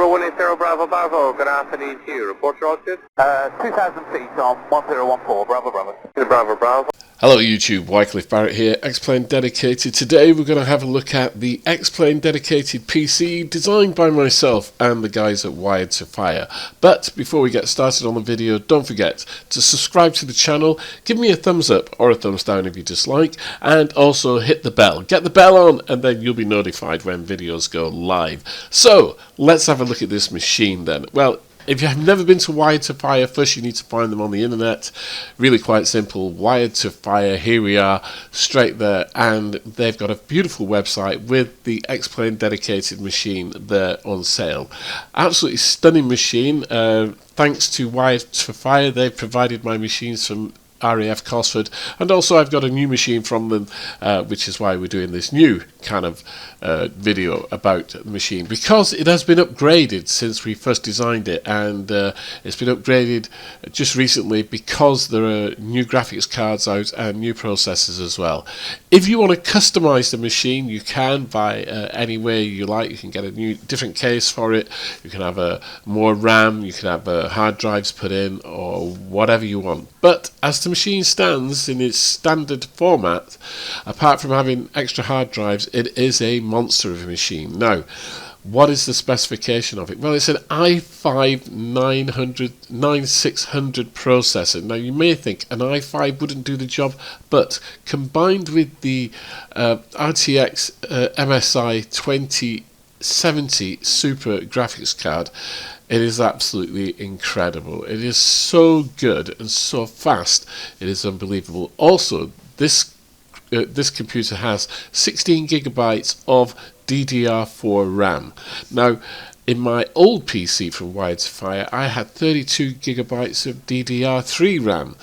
180 Bravo Bravo, good afternoon to you. Report your altitude? 2,000 feet on 1014, Bravo Bravo. Bravo Bravo. Hello YouTube, Wycliffe Barrett here, Xplane Dedicated. Today we're going to have a look at the Xplane Dedicated PC designed by myself and the guys at Wired2fire. But before we get started on the video, don't forget to subscribe to the channel, give me a thumbs up or a thumbs down if you dislike, and also hit the bell. Get the bell on and then you'll be notified when videos go live. So, let's have a look at this machine then. Well, if you have never been to Wired2fire, first you need to find them on the internet. Really quite simple. Wired2fire, here we are, straight there, and they've got a beautiful website with the Xplane Dedicated machine there on sale. Absolutely stunning machine. Thanks to Wired2fire, they've provided my machines from RAF Cosford, and also I've got a new machine from them, which is why we're doing this new kind of video about the machine, because it has been upgraded since we first designed it, and it's been upgraded just recently because there are new graphics cards out and new processors as well. If you want to customize the machine, you can by any way you like. You can get a new different case for it, you can have more RAM, you can have hard drives put in, or whatever you want. But as the machine stands in its standard format, apart from having extra hard drives, it is a monster of a machine. Now, what is the specification of it? Well, it's an i5 9600 processor. Now, you may think an i5 wouldn't do the job, but combined with the RTX MSI 2070 Super graphics card, it is absolutely incredible. It is so good and so fast. It is unbelievable. Also, this computer has 16 gigabytes of DDR4 RAM. Now, in my old PC from Wired2fire, I had 32 gigabytes of DDR3 RAM.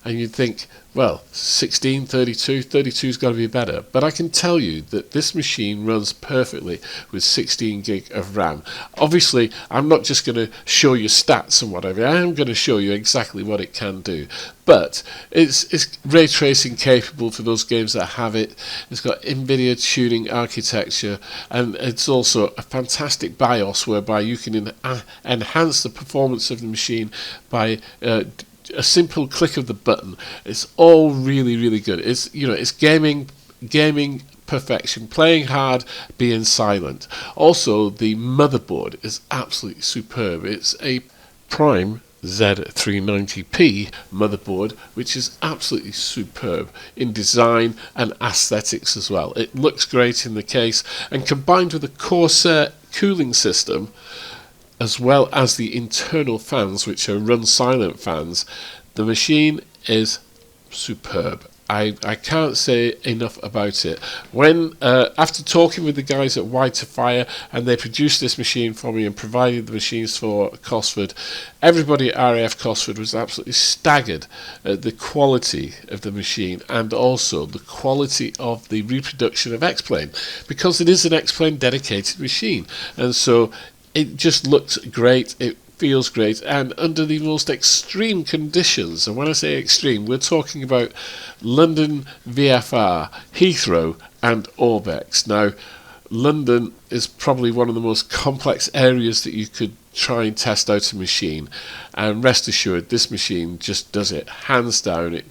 And you'd think, well, 16, 32, 32's got to be better. But I can tell you that this machine runs perfectly with 16 gig of RAM. Obviously, I'm not just going to show you stats and whatever. I am going to show you exactly what it can do. But it's ray tracing capable for those games that have it. It's got NVIDIA tuning architecture, and it's also a fantastic BIOS whereby you can enhance the performance of the machine by a simple click of the button. It's all really, really good. It's it's gaming perfection, playing hard, being silent. Also, the motherboard is absolutely superb. It's a Prime Z390p motherboard, which is absolutely superb in design and aesthetics as well. It looks great in the case, and combined with a Corsair cooling system, as well as the internal fans, which are run silent fans, the machine is superb. I can't say enough about it. When after talking with the guys at Wired2fire, and they produced this machine for me and provided the machines for Cosford, everybody at RAF Cosford was absolutely staggered at the quality of the machine and also the quality of the reproduction of Xplane, because it is an Xplane dedicated machine, and so it just looks great, it feels great, and under the most extreme conditions. And when I say extreme, we're talking about London VFR, Heathrow and Orbex. Now, London is probably one of the most complex areas that you could try and test out a machine, and rest assured this machine just does it hands down. It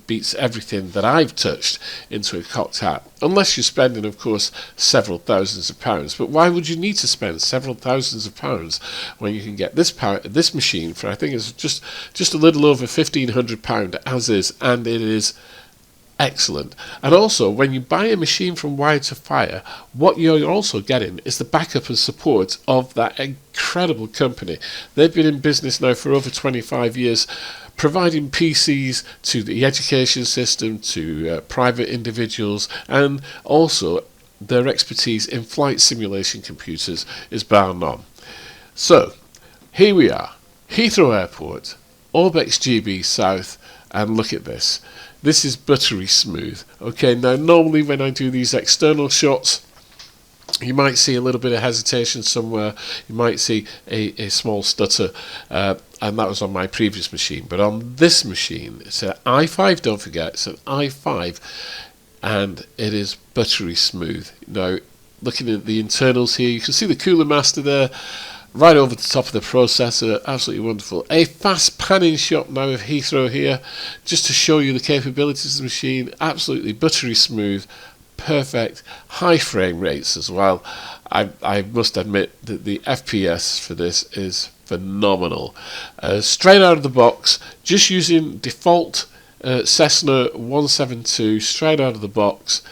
beats everything that I've touched into a cocked hat, unless you're spending, of course, several thousands of pounds. But why would you need to spend several thousands of pounds when you can get this machine for, I think it's just a little over £1,500 as is, and it is excellent. And also, when you buy a machine from Wired2fire, what you're also getting is the backup and support of that incredible company. They've been in business now for over 25 years, providing PCs to the education system, to private individuals, and also their expertise in flight simulation computers is bar none. So, here we are, Heathrow Airport, Orbex GB South, and look at this. This is buttery smooth. Okay, now normally when I do these external shots, you might see a little bit of hesitation somewhere, you might see a small stutter, and that was on my previous machine. But on this machine, it's an i5, don't forget, it's an i5, and it is buttery smooth. Now, looking at the internals here, you can see the cooler master there, right over the top of the processor. Absolutely wonderful. A fast panning shot now of Heathrow here, just to show you the capabilities of the machine. Absolutely buttery smooth, perfect, high frame rates as well. I must admit that the FPS for this is phenomenal. Straight out of the box, just using default Cessna 172 straight out of the box,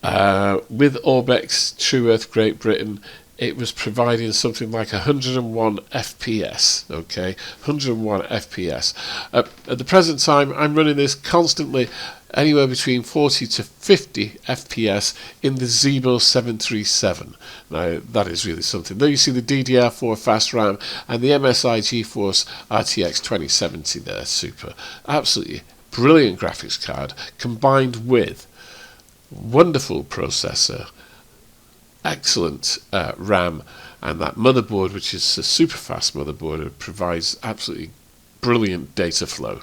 with Orbex True Earth Great Britain. It was providing something like 101 FPS, okay, 101 FPS. At the present time, I'm running this constantly, anywhere between 40 to 50 FPS in the Zemo 737. Now, that is really something. There you see the DDR4 fast RAM and the MSI GeForce RTX 2070 there, super. Absolutely brilliant graphics card, combined with wonderful processor, excellent RAM, and that motherboard, which is a super fast motherboard, it provides absolutely brilliant data flow.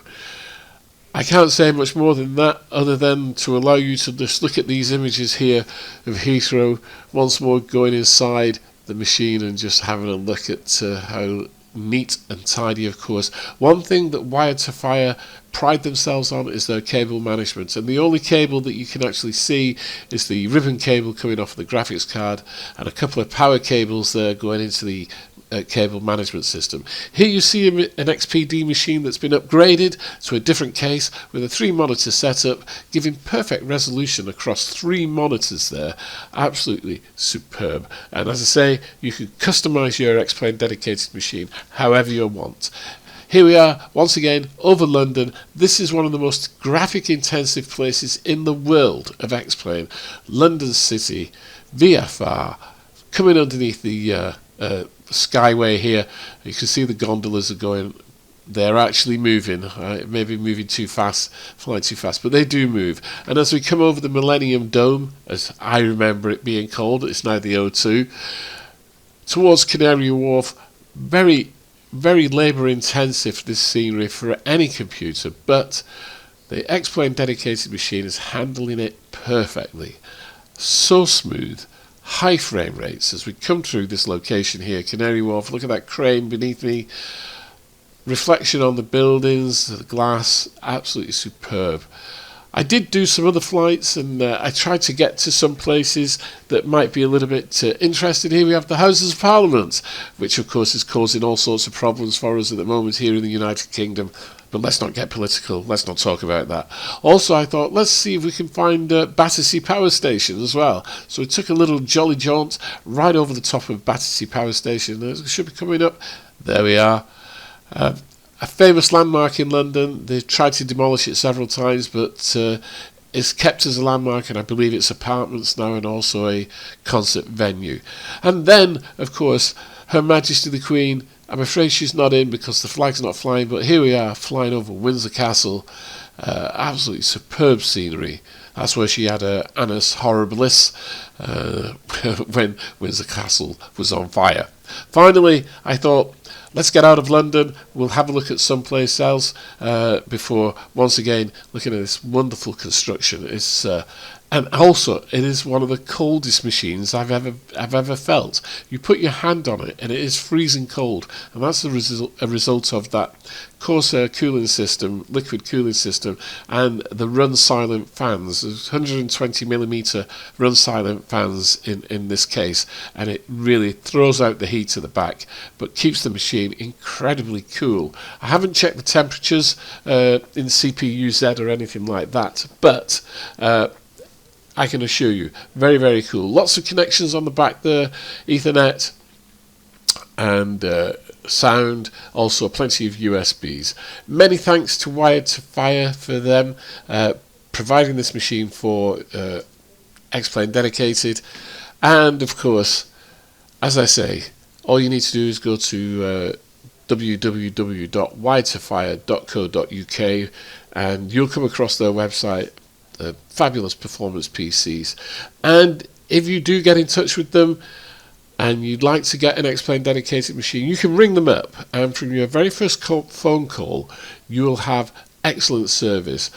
I can't say much more than that, other than to allow you to just look at these images here of Heathrow once more, going inside the machine and just having a look at how neat and tidy. Of course, one thing that Wired2fire pride themselves on is their cable management, and the only cable that you can actually see is the ribbon cable coming off the graphics card and a couple of power cables there going into the cable management system. Here you see an XPD machine that's been upgraded to a different case with a 3-monitor setup, giving perfect resolution across 3 monitors there. Absolutely superb. And as I say, you can customize your Xplane dedicated machine however you want. Here we are, once again, over London. This is one of the most graphic intensive places in the world of Xplane. London City, VFR, coming underneath the skyway here. You can see the gondolas are going, they're actually moving, maybe moving too fast, flying too fast, but they do move. And as we come over the Millennium Dome, as I remember it being called, it's now the O2, towards Canary Wharf, very labour intensive, this scenery for any computer, but the Xplane dedicated machine is handling it perfectly. So smooth, high frame rates as we come through this location here, Canary Wharf. Look at that crane beneath me, reflection on the buildings, the glass, absolutely superb. I did do some other flights, and I tried to get to some places that might be a little bit interesting. Here we have the Houses of Parliament, which of course is causing all sorts of problems for us at the moment here in the United Kingdom. But let's not get political, let's not talk about that. Also, I thought, let's see if we can find Battersea Power Station as well. So we took a little jolly jaunt right over the top of Battersea Power Station. It should be coming up. There we are. A famous landmark in London. They've tried to demolish it several times, but it's kept as a landmark, and I believe it's apartments now and also a concert venue. And then, of course, Her Majesty the Queen. I'm afraid she's not in because the flag's not flying, but here we are flying over Windsor Castle. Absolutely superb scenery. That's where she had her annus horribilis when Windsor Castle was on fire. Finally, I thought, let's get out of London. We'll have a look at someplace else before, once again, looking at this wonderful construction. It's and also, it is one of the coldest machines I've ever felt. You put your hand on it, and it is freezing cold, and that's a result of that Corsair cooling system, liquid cooling system, and the run silent fans. There's 120mm run silent fans in this case, and it really throws out the heat to the back, but keeps the machine incredibly cool. I haven't checked the temperatures in CPU-Z or anything like that, but I can assure you, very cool. Lots of connections on the back there, Ethernet and sound, also plenty of USBs. Many thanks to Wired2fire for them providing this machine for Xplane Dedicated. And of course, as I say, all you need to do is go to www.wired2fire.co.uk and you'll come across their website. Fabulous performance PCs. And if you do get in touch with them and you'd like to get an Xplane dedicated machine, you can ring them up, and from your very first phone call you will have excellent service.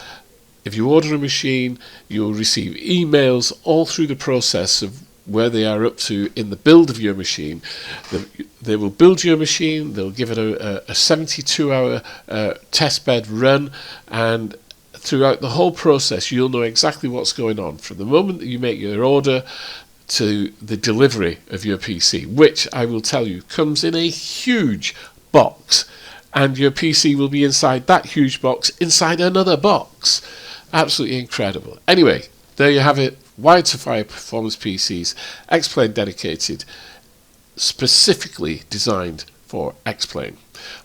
If you order a machine, you'll receive emails all through the process of where they are up to in the build of your machine. They will build your machine, they'll give it a 72-hour test bed run, and throughout the whole process you'll know exactly what's going on from the moment that you make your order to the delivery of your PC, which I will tell you comes in a huge box, and your PC will be inside that huge box inside another box. Absolutely incredible. Anyway, there you have it. Wired2fire performance PCs, Xplane Dedicated, specifically designed for Xplane.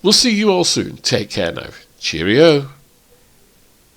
We'll see you all soon. Take care now. Cheerio.